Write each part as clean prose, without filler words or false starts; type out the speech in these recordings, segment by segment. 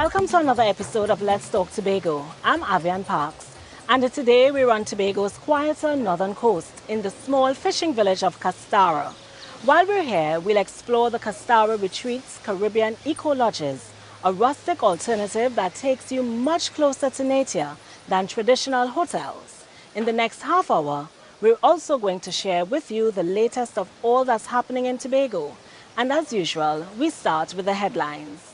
Welcome to another episode of Let's Talk Tobago. I'm Avian Parks, and today we're on Tobago's quieter northern coast in the small fishing village of Castara. While we're here, we'll explore the Castara Retreats Caribbean Eco Lodges, a rustic alternative that takes you much closer to nature than traditional hotels. In the next half hour, we're also going to share with you the latest of all that's happening in Tobago. And as usual, we start with the headlines.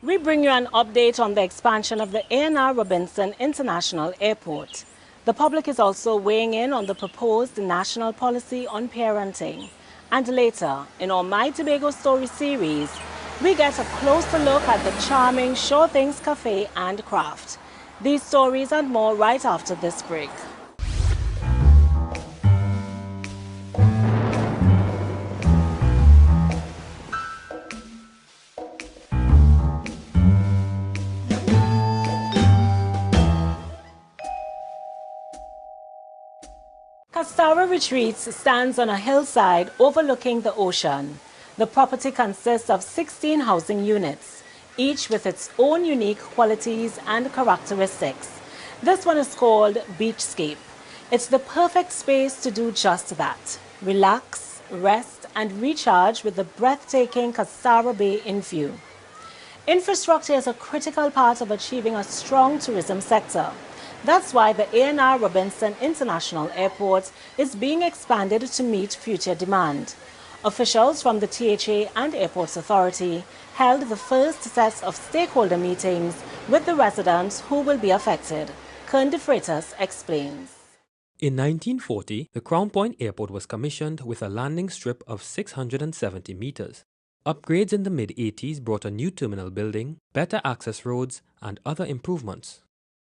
We bring you an update on the expansion of the ANR Robinson International Airport. The public is also weighing in on the proposed national policy on parenting. And later, in our My Tobago Story series, we get a closer look at the charming Sure Things Cafe and Craft. These stories and more right after this break. Castara Retreats stands on a hillside overlooking the ocean. The property consists of 16 housing units, each with its own unique qualities and characteristics. This one is called Beachscape. It's the perfect space to do just that. Relax, rest, and recharge with the breathtaking Castara Bay in view. Infrastructure is a critical part of achieving a strong tourism sector. That's why the ANR Robinson International Airport is being expanded to meet future demand. Officials from the THA and Airports Authority held the first set of stakeholder meetings with the residents who will be affected. Kern de Freitas explains. In 1940, the Crown Point Airport was commissioned with a landing strip of 670 meters. Upgrades in the mid-80s brought a new terminal building, better access roads, and other improvements.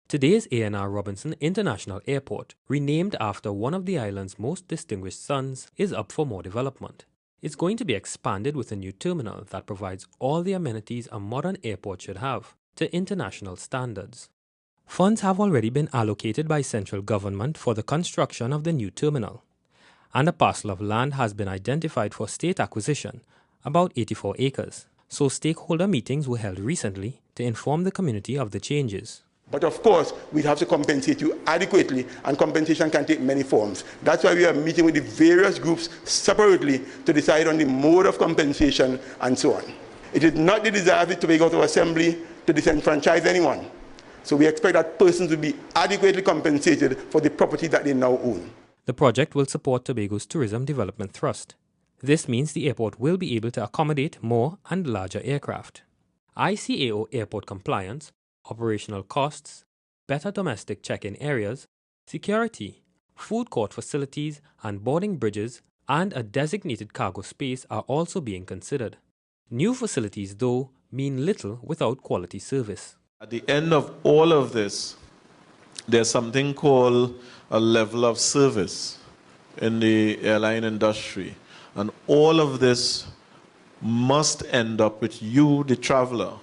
Today's ANR Robinson International Airport, renamed after one of the island's most distinguished sons, is up for more development. It's going to be expanded with a new terminal that provides all the amenities a modern airport should have, to international standards. Funds have already been allocated by central government for the construction of the new terminal, and a parcel of land has been identified for state acquisition, about 84 acres. So stakeholder meetings were held recently to inform the community of the changes. But of course, we have to compensate you adequately, and compensation can take many forms. That's why we are meeting with the various groups separately to decide on the mode of compensation and so on. It is not the desire of the Tobago Assembly to disenfranchise anyone. So we expect that persons will be adequately compensated for the property that they now own. The project will support Tobago's tourism development thrust. This means the airport will be able to accommodate more and larger aircraft. ICAO airport compliance, operational costs, better domestic check-in areas, security, food court facilities and boarding bridges, and a designated cargo space are also being considered. New facilities, though, mean little without quality service. At the end of all of this, there's something called a level of service in the airline industry. And all of this must end up with you, the traveler,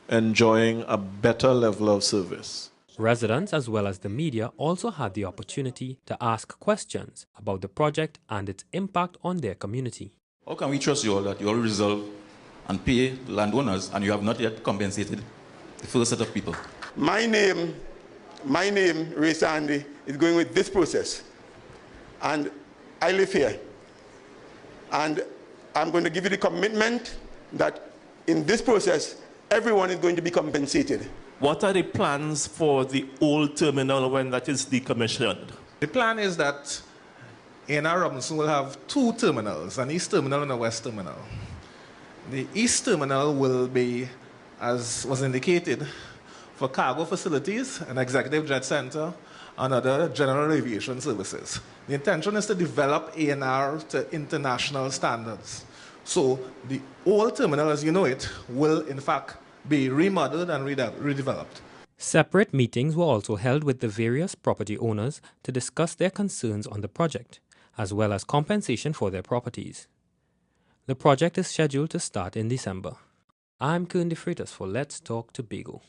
enjoying a better level of service. Residents as well as the media also had the opportunity to ask questions about the project and its impact on their community. How can we trust you all that you all resolve and pay the landowners and you have not yet compensated the first set of people? My name, Ray Sandy, is going with this process. And I live here. And I'm going to give you the commitment that in this process, everyone is going to be compensated. What are the plans for the old terminal when that is decommissioned? The plan is that ANR Robinson will have two terminals, an east terminal and a west terminal. The east terminal will be, as was indicated, for cargo facilities, an executive jet center, and other general aviation services. The intention is to develop ANR to international standards. So the old terminal, as you know it, will in fact be remodeled and redeveloped. Separate meetings were also held with the various property owners to discuss their concerns on the project, as well as compensation for their properties. The project is scheduled to start in December. I'm Kern de Freitas for Let's Talk Tobago.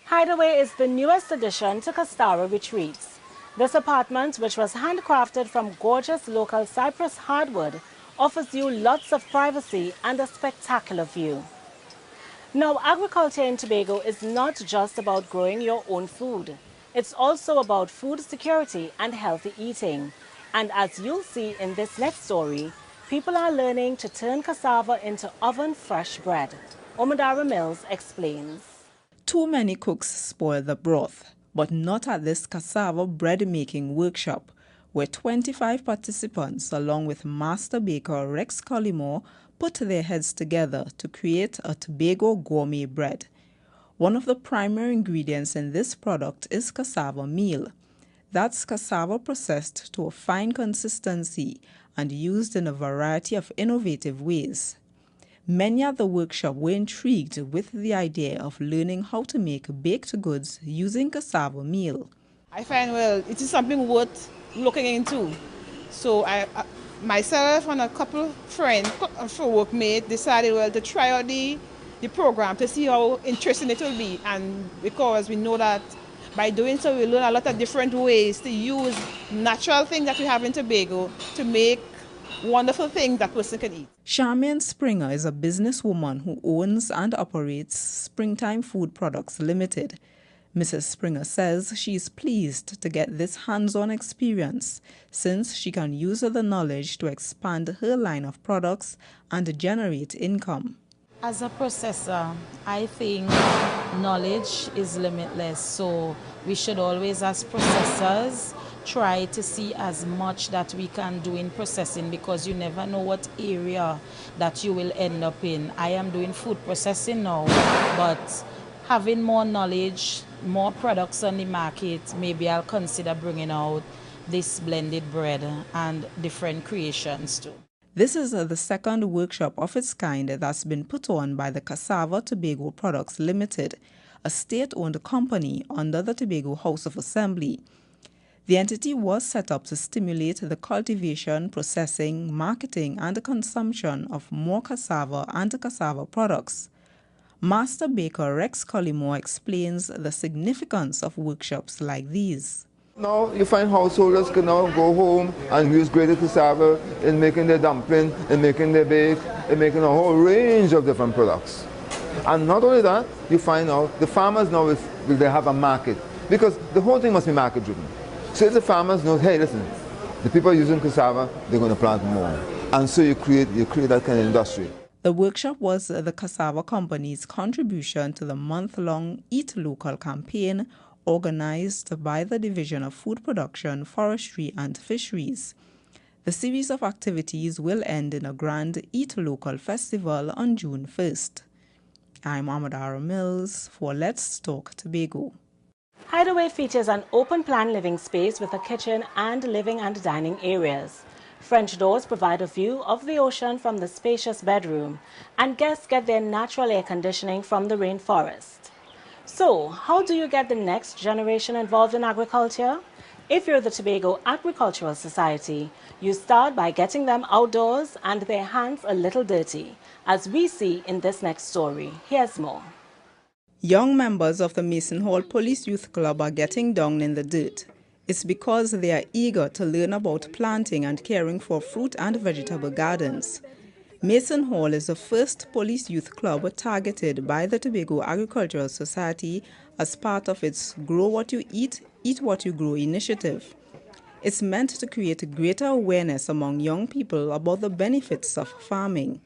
Hideaway is the newest addition to Castara Retreats. This apartment, which was handcrafted from gorgeous local cypress hardwood, offers you lots of privacy and a spectacular view. Now, agriculture in Tobago is not just about growing your own food. It's also about food security and healthy eating. And as you'll see in this next story, people are learning to turn cassava into oven-fresh bread. Omadara Mills explains. Too many cooks spoil the broth, but not at this cassava bread-making workshop, where 25 participants, along with master baker Rex Collymore, put their heads together to create a Tobago gourmet bread. One of the primary ingredients in this product is cassava meal. That's cassava processed to a fine consistency and used in a variety of innovative ways. Many at the workshop were intrigued with the idea of learning how to make baked goods using cassava meal. I find, well, it is something worth looking into. So I myself and a couple of friends, workmates, decided, well, to try out the program to see how interesting it will be. And because we know that by doing so, we learn a lot of different ways to use natural things that we have in Tobago to make wonderful things that person can eat. Charmaine Springer is a businesswoman who owns and operates Springtime Food Products Limited. Mrs. Springer says she is pleased to get this hands-on experience since she can use the knowledge to expand her line of products and generate income. As a processor, I think knowledge is limitless, so we should always, as processors, try to see as much that we can do in processing, because you never know what area that you will end up in. I am doing food processing now, but having more knowledge, more products on the market, maybe I'll consider bringing out this blended bread and different creations too. This is the second workshop of its kind that's been put on by the Cassava Tobago Products Limited, a state-owned company under the Tobago House of Assembly. The entity was set up to stimulate the cultivation, processing, marketing, and consumption of more cassava and cassava products. Master Baker Rex Collymore explains the significance of workshops like these. Now you find householders can now go home and use grated cassava in making their dumpling, in making their bake, in making a whole range of different products. And not only that, you find out the farmers now will they have a market, because the whole thing must be market driven. So if the farmers know, hey, listen, the people using cassava, they're going to plant more. And so you create that kind of industry. The workshop was the Cassava Company's contribution to the month-long Eat Local campaign organized by the Division of Food Production, Forestry and Fisheries. The series of activities will end in a grand Eat Local festival on June 1st. I'm Omadara Mills for Let's Talk Tobago. Hideaway features an open-plan living space with a kitchen and living and dining areas. French doors provide a view of the ocean from the spacious bedroom, and guests get their natural air conditioning from the rainforest. So, how do you get the next generation involved in agriculture? If you're the Tobago Agricultural Society, you start by getting them outdoors and their hands a little dirty, as we see in this next story. Here's more. Young members of the Mason Hall Police Youth Club are getting down in the dirt. It's because they are eager to learn about planting and caring for fruit and vegetable gardens. Mason Hall is the first police youth club targeted by the Tobago Agricultural Society as part of its Grow What You Eat, Eat What You Grow initiative. It's meant to create greater awareness among young people about the benefits of farming.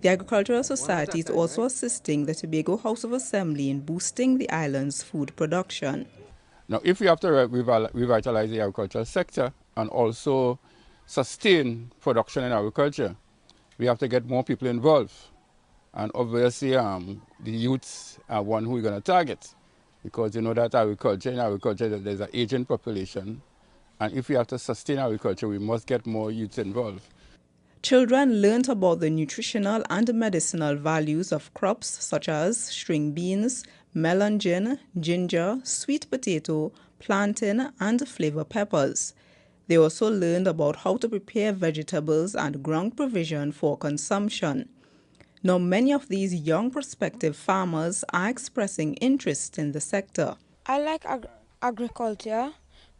The Agricultural Society is also assisting the Tobago House of Assembly in boosting the island's food production. Now, if we have to revitalize the agricultural sector and also sustain production in agriculture, we have to get more people involved. And obviously, the youths are one who we're going to target, because you know that in agriculture, there's an aging population. And if we have to sustain agriculture, we must get more youths involved. Children learned about the nutritional and medicinal values of crops such as string beans, melon, ginger, sweet potato, plantain, and flavor peppers. They also learned about how to prepare vegetables and ground provision for consumption. Now, many of these young prospective farmers are expressing interest in the sector. I like agriculture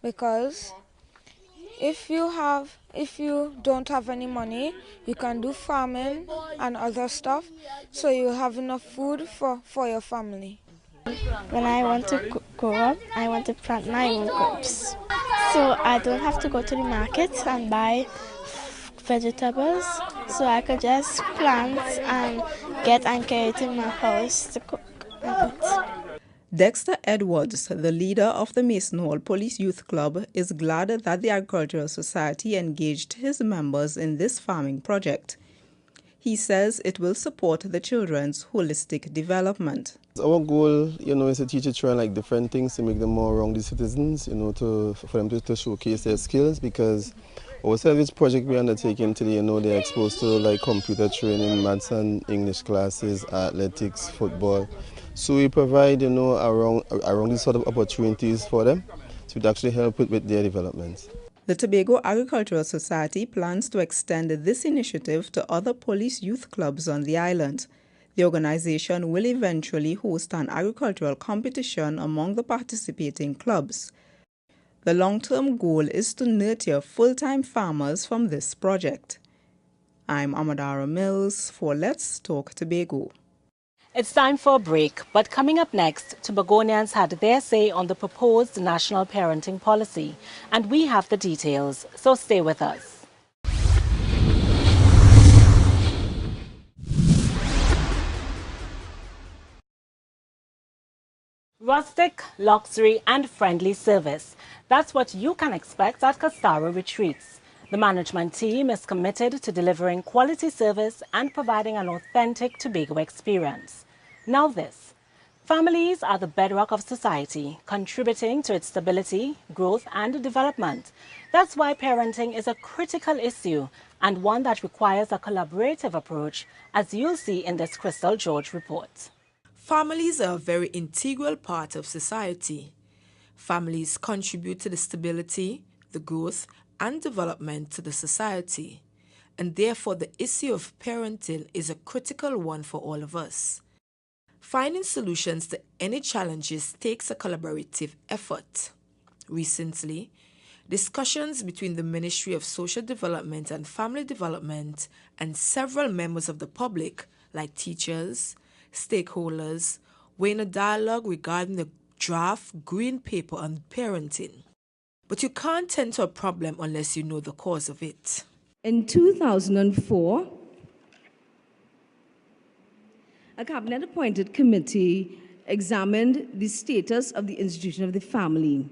because if you have if you don't have any money, you can do farming and other stuff, so you have enough food for your family. When I want to grow up, I want to plant my own crops. So I don't have to go to the market and buy vegetables. So I could just plant and get and carry it in my house to cook and eat. Dexter Edwards, the leader of the Mason Hall Police Youth Club, is glad that the Agricultural Society engaged his members in this farming project. He says it will support the children's holistic development. Our goal, is to teach the children different things to make them more rounded citizens, for them to showcase their skills, because our service project we're undertaking today, they're exposed to computer training, maths and English classes, athletics, football. So we provide, around these sort of opportunities for them, so it actually help with their development. The Tobago Agricultural Society plans to extend this initiative to other police youth clubs on the island. The organization will eventually host an agricultural competition among the participating clubs. The long-term goal is to nurture full-time farmers from this project. I'm Amadara Mills for Let's Talk Tobago. It's time for a break, but coming up next, Tobagonians had their say on the proposed national parenting policy, and we have the details, so stay with us. Rustic, luxury and friendly service. That's what you can expect at Castara Retreats. The management team is committed to delivering quality service and providing an authentic Tobago experience. Now this. Families are the bedrock of society, contributing to its stability, growth and development. That's why parenting is a critical issue and one that requires a collaborative approach, as you'll see in this Crystal George report. Families are a very integral part of society. Families contribute to the stability, the growth, and development to the society. And therefore, the issue of parenting is a critical one for all of us. Finding solutions to any challenges takes a collaborative effort. Recently, discussions between the Ministry of Social Development and Family Development and several members of the public, like teachers, stakeholders, were in a dialogue regarding the draft Green Paper on parenting. But you can't tend to a problem unless you know the cause of it. In 2004, a cabinet-appointed committee examined the status of the institution of the family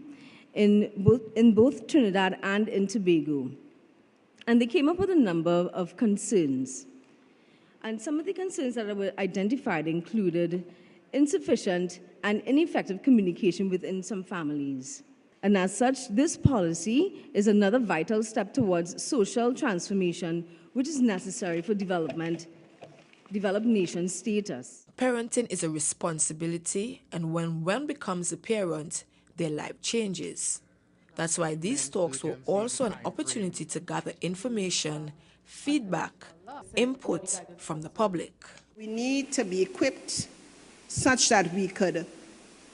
in both Trinidad and in Tobago. And they came up with a number of concerns. And some of the concerns that were identified included insufficient and ineffective communication within some families. And as such, this policy is another vital step towards social transformation, which is necessary for developed nation status. Parenting is a responsibility, and when one becomes a parent, their life changes. That's why these talks were also an opportunity to gather information, feedback, input from the public. We need to be equipped such that we could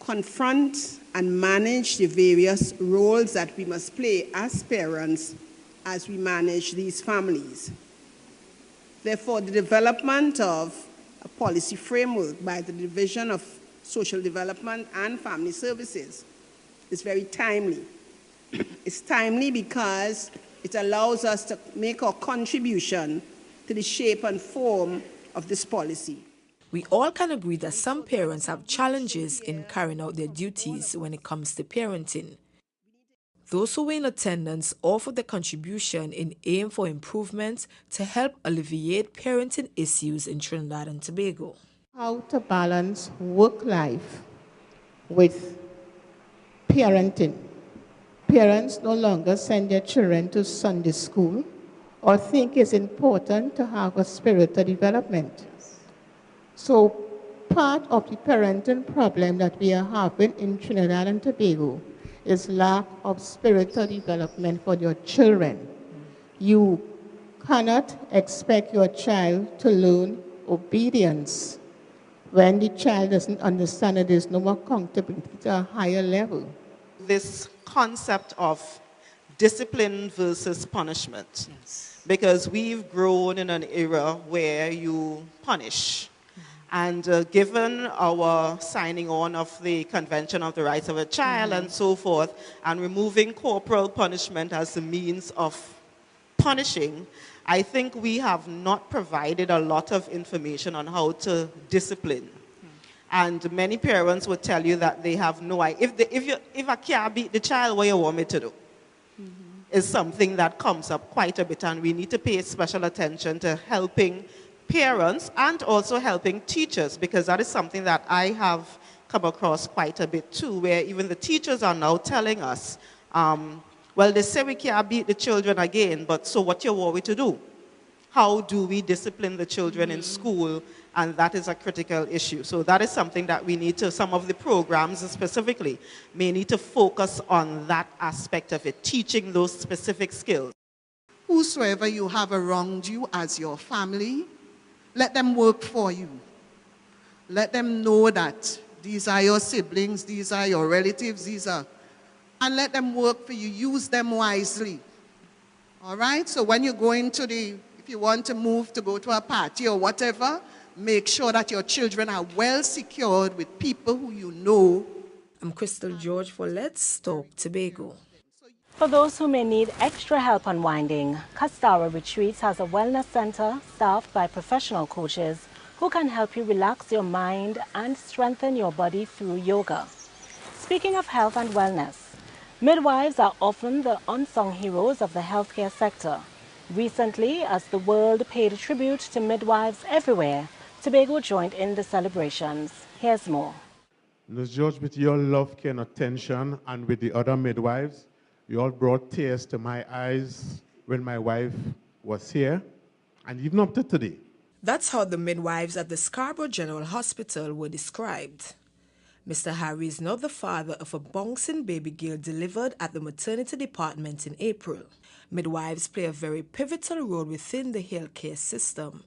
confront and manage the various roles that we must play as parents as we manage these families. Therefore, the development of a policy framework by the Division of Social Development and Family Services is very timely. It's timely because it allows us to make our contribution to the shape and form of this policy. We all can agree that some parents have challenges in carrying out their duties when it comes to parenting. Those who were in attendance offered their contribution in aim for improvements to help alleviate parenting issues in Trinidad and Tobago. How to balance work life with parenting. Parents no longer send their children to Sunday school or think it's important to have a spiritual development. So part of the parenting problem that we are having in Trinidad and Tobago is lack of spiritual development for your children. You cannot expect your child to learn obedience when the child doesn't understand that there's no accountability to a higher level. This concept of discipline versus punishment. Yes. Because we've grown in an era where you punish. And given our signing on of the Convention of the Rights of a Child and so forth, and removing corporal punishment as the means of punishing, I think we have not provided a lot of information on how to discipline. And many parents would tell you that they have no idea. If I can't beat the child, what you want me to do? Is something that comes up quite a bit, and we need to pay special attention to helping parents and also helping teachers, because that is something that I have come across quite a bit too, where even the teachers are now telling us, well, they say we can't beat the children again, but so what you want me to do? How do we discipline the children in school? And that is a critical issue. So that is something that we need to, some of the programs specifically, may need to focus on that aspect of it, teaching those specific skills. Whosoever you have around you as your family, let them work for you. Let them know that these are your siblings, these are your relatives, and let them work for you. Use them wisely. All right? So when you go into if you want to move to go to a party or whatever, make sure that your children are well secured with people who you know. I'm Crystal George for Let's Talk Tobago. For those who may need extra help unwinding, Castara Retreats has a wellness center staffed by professional coaches who can help you relax your mind and strengthen your body through yoga. Speaking of health and wellness, midwives are often the unsung heroes of the healthcare sector. Recently, as the world paid tribute to midwives everywhere, Tobago joined in the celebrations. Here's more. Ms. George, with your love, care, and attention, and with the other midwives, you all brought tears to my eyes when my wife was here, and even up to today. That's how the midwives at the Scarborough General Hospital were described. Mr. Harry is now the father of a bouncing baby girl delivered at the maternity department in April. Midwives play a very pivotal role within the healthcare system.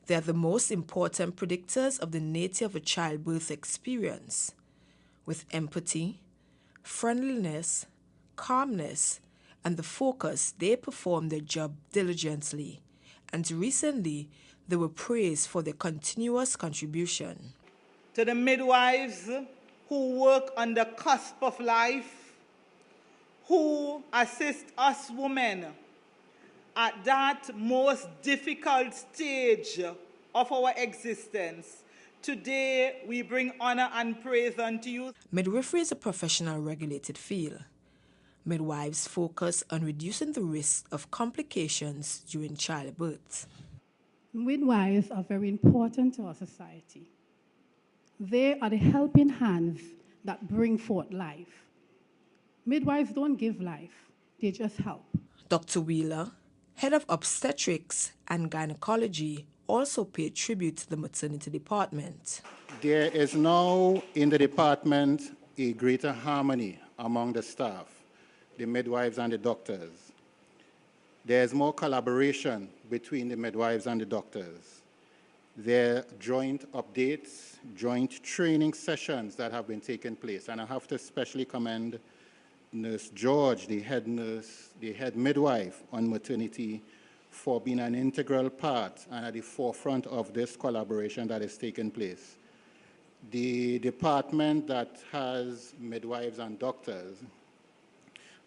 They are the most important predictors of the nature of a childbirth experience. With empathy, friendliness, calmness, and the focus, they perform their job diligently. And recently, they were praised for their continuous contribution. To the midwives who work on the cusp of life, who assist us women at that most difficult stage of our existence, today we bring honor and praise unto you. Midwifery is a professional regulated field. Midwives focus on reducing the risk of complications during childbirth. Midwives are very important to our society. They are the helping hands that bring forth life. Midwives don't give life, they just help. Dr. Wheeler, head of obstetrics and gynecology, also paid tribute to the maternity department. There is now in the department a greater harmony among the staff, the midwives and the doctors. There's more collaboration between the midwives and the doctors. There are joint updates, joint training sessions that have been taking place. And I have to especially commend Nurse George, the head nurse, the head midwife on maternity, for being an integral part and at the forefront of this collaboration that is taking place. The department that has midwives and doctors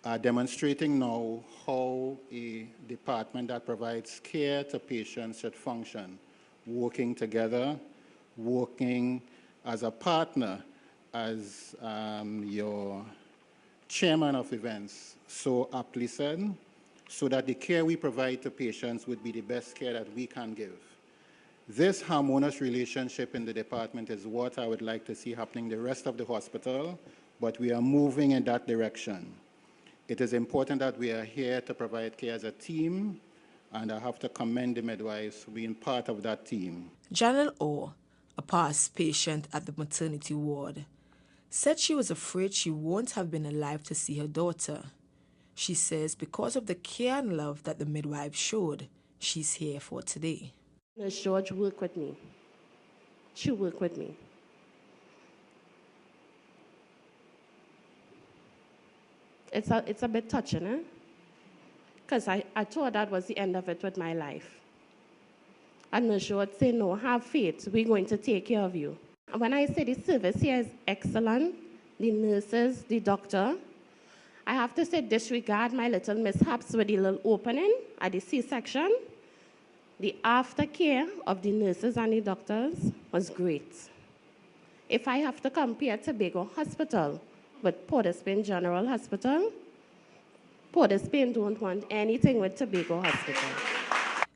are demonstrating now how a department that provides care to patients should function, working together, working as a partner, as your chairman of events so aptly said, so that the care we provide to patients would be the best care that we can give. This harmonious relationship in the department is what I would like to see happening the rest of the hospital, but we are moving in that direction. It is important that we are here to provide care as a team, and I have to commend the midwives for being part of that team. Janelle Orr, a past patient at the maternity ward, said she was afraid she won't have been alive to see her daughter. She says because of the care and love that the midwife showed, she's here for today. Nurse George worked with me. She worked with me. It's a bit touching, eh? because I thought that was the end of it with my life. And nurse would say, no, have faith. We're going to take care of you. When I say the service here is excellent, the nurses, the doctor, I have to say disregard my little mishaps with the little opening at the C-section. The aftercare of the nurses and the doctors was great. If I have to compare Tobago Hospital with Port of Spain General Hospital, Port of Spain don't want anything with Tobago Hospital.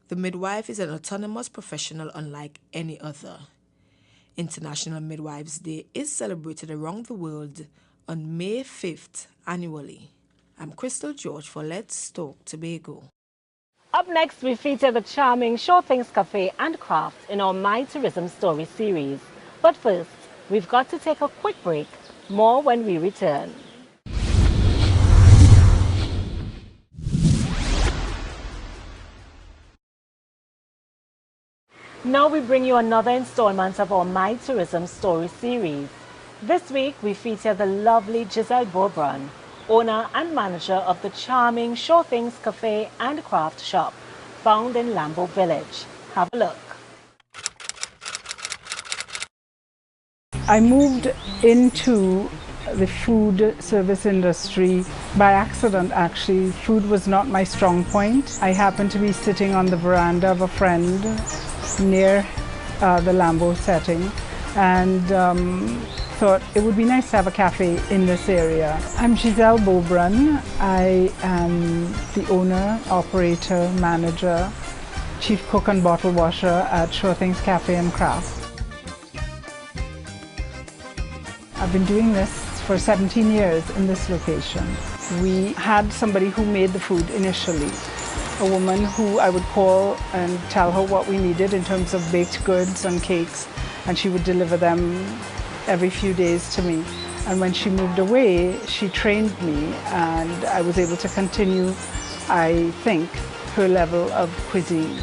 The midwife is an autonomous professional unlike any other. International Midwives Day is celebrated around the world on May 5th annually. I'm Crystal George for Let's Talk Tobago. Up next, we feature the charming Sure Things Cafe and Craft in our My Tourism Story series. But first, we've got to take a quick break. More when we return. Now we bring you another installment of our My Tourism Story series. This week, we feature the lovely Giselle Beaubrun, owner and manager of the charming Sure Things Cafe and Craft Shop, found in Lambo Village. Have a look. I moved into the food service industry by accident, actually. Food was not my strong point. I happened to be sitting on the veranda of a friend near the Lambo setting and thought it would be nice to have a cafe in this area. I'm Giselle Beaubrun. I am the owner, operator, manager, chief cook and bottle washer at Sure Things Cafe and Craft. I've been doing this for 17 years in this location. We had somebody who made the food initially, a woman who I would call and tell her what we needed in terms of baked goods and cakes, and she would deliver them every few days to me. And when she moved away, she trained me, and I was able to continue, I think, her level of cuisine.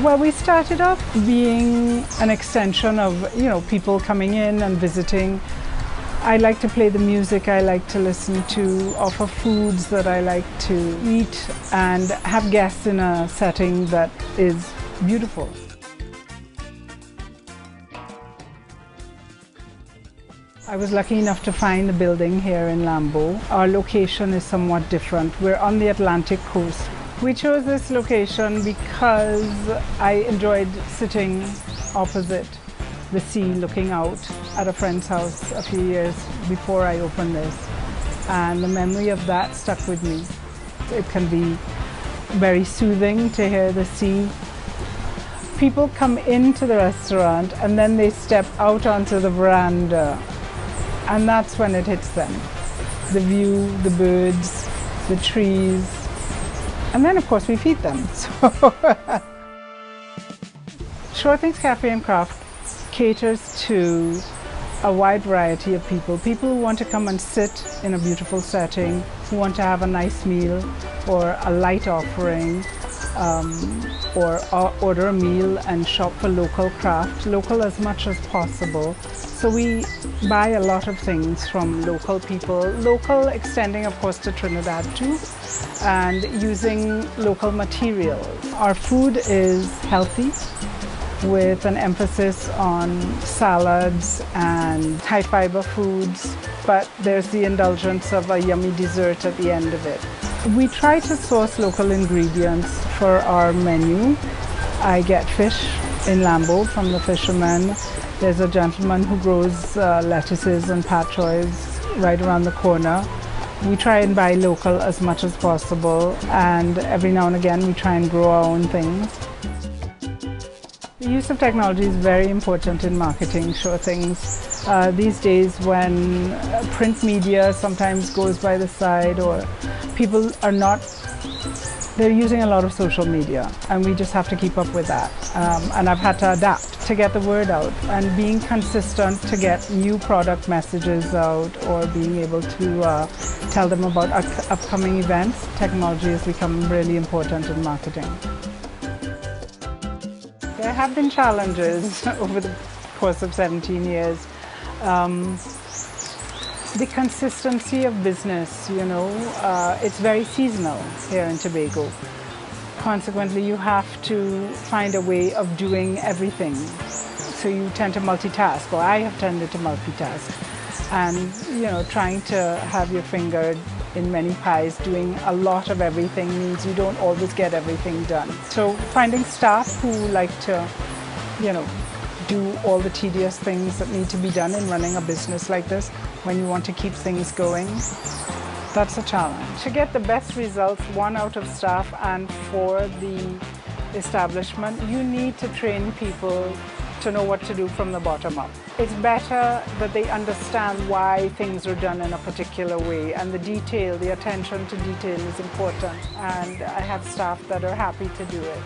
Well, we started off being an extension of, people coming in and visiting. I like to play the music, I like to listen to, offer foods that I like to eat, and have guests in a setting that is beautiful. I was lucky enough to find the building here in Lambo. Our location is somewhat different. We're on the Atlantic coast. We chose this location because I enjoyed sitting opposite the sea, looking out at a friend's house a few years before I opened this. And the memory of that stuck with me. It can be very soothing to hear the sea. People come into the restaurant and then they step out onto the veranda. And that's when it hits them. The view, the birds, the trees. And then, of course, we feed them. So Sure Things Cafe and Craft caters to a wide variety of people. People who want to come and sit in a beautiful setting, who want to have a nice meal or a light offering, or order a meal and shop for local craft, local as much as possible. So we buy a lot of things from local people, local extending of course to Trinidad too, and using local materials. Our food is healthy with an emphasis on salads and high fiber foods, but there's the indulgence of a yummy dessert at the end of it. We try to source local ingredients for our menu. I get fish in Lambo from the fishermen. There's a gentleman who grows lettuces and pat choys right around the corner. We try and buy local as much as possible, and every now and again we try and grow our own things. The use of technology is very important in marketing Sure Things. These days when print media sometimes goes by the side, or people are not, they're using a lot of social media, and we just have to keep up with that. And I've had to adapt to get the word out, and being consistent to get new product messages out, or being able to tell them about upcoming events. Technology has become really important in marketing. There have been challenges over the course of 17 years. The consistency of business, you know, it's very seasonal here in Tobago. Consequently, you have to find a way of doing everything. So you tend to multitask, or I have tended to multitask. And, you know, trying to have your finger in many pies, doing a lot of everything means you don't always get everything done. So finding staff who like to, you know, do all the tedious things that need to be done in running a business like this when you want to keep things going, that's a challenge. To get the best results, one, out of staff, and for the establishment, you need to train people to know what to do from the bottom up. It's better that they understand why things are done in a particular way, and the detail, the attention to detail is important, and I have staff that are happy to do it.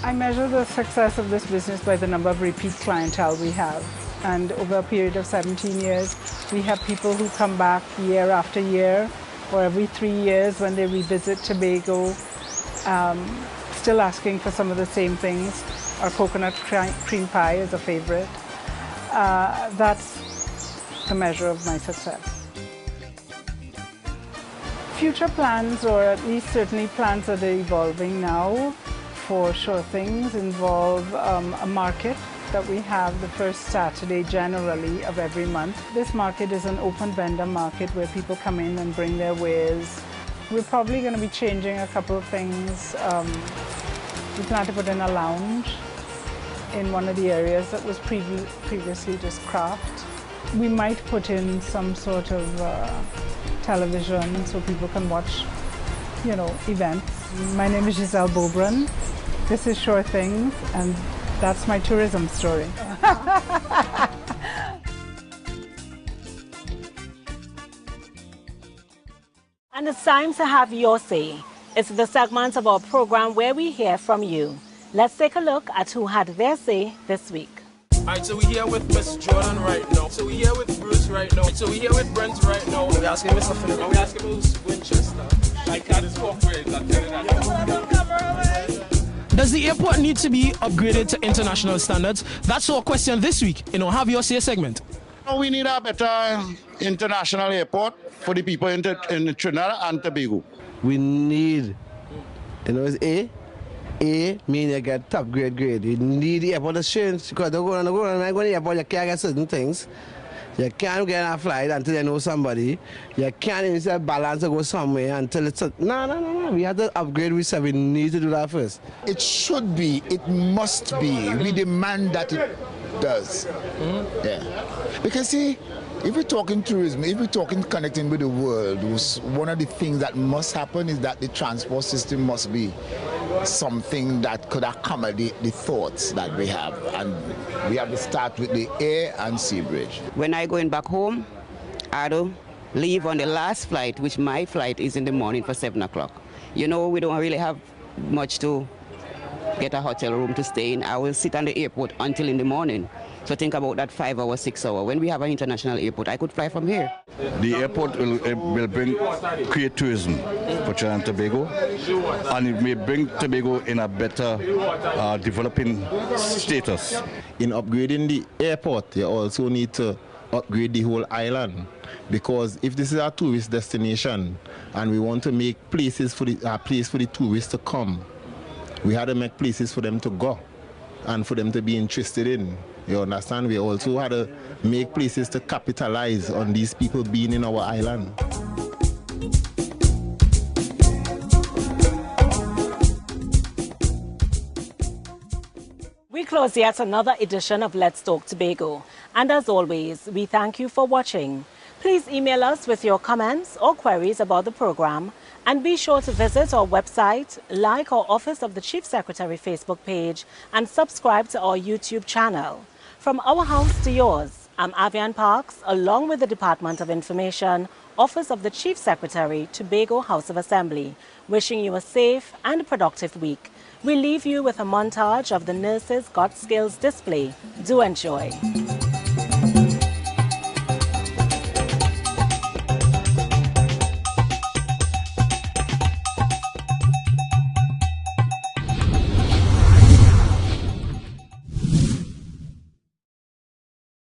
I measure the success of this business by the number of repeat clientele we have, and over a period of 17 years we have people who come back year after year or every 3 years when they revisit Tobago, still asking for some of the same things. Our coconut cream pie is a favorite. That's the measure of my success. Future plans, or at least certainly plans that are evolving now for sure things, involve a market that we have the first Saturday generally of every month. This market is an open vendor market where people come in and bring their wares. We're probably going to be changing a couple of things. We plan to put in a lounge in one of the areas that was previously just craft. We might put in some sort of television so people can watch, you know, events. My name is Giselle Bobran. This is Sure Things, and that's my tourism story. And it's time to have your say. It's the segment of our program where we hear from you. Let's take a look at who had their say this week. Alright, so we're here with Miss Jordan right now. So we're here with Bruce right now. So we're here with Brent right now. We're asking Mr. Philip. And we're asking who's Winchester. I can't cooperate. Does the airport need to be upgraded to international standards? That's our question this week in our Have Your Say segment. We need a better international airport for the people in Trinidad and Tobago. We need, you know, it's A mean you get top grade. You need the airport to change, because don't go on the airport, you can't get certain things. You can't get on a flight until you know somebody. You can't even say balance to go somewhere until it's... No. We have to upgrade. We said we need to do that first. It should be. It must be. We demand that it does. Yeah. Because see, if we're talking tourism, if we're talking connecting with the world, one of the things that must happen is that the transport system must be something that could accommodate the thoughts that we have. And we have to start with the air and sea bridge. When I going back home, I don't leave on the last flight, which my flight is in the morning for 7 o'clock. You know, we don't really have much to get a hotel room to stay in. I will sit on the airport until in the morning. So think about that 5 hour, 6 hour. When we have an international airport, I could fly from here. The airport will create tourism for Trinidad and Tobago, and it may bring Tobago in a better developing status. In upgrading the airport, you also need to upgrade the whole island, because if this is a tourist destination and we want to make places for the tourists to come, we had to make places for them to go and for them to be interested in. You understand? We also had to make places to capitalize on these people being in our island. We close yet another edition of Let's Talk Tobago. And as always, we thank you for watching. Please email us with your comments or queries about the program. And be sure to visit our website, like our Office of the Chief Secretary Facebook page, and subscribe to our YouTube channel. From our house to yours, I'm Avian Parks, along with the Department of Information, Office of the Chief Secretary, Tobago House of Assembly, wishing you a safe and productive week. We leave you with a montage of the Nurses Got Skills display. Do enjoy.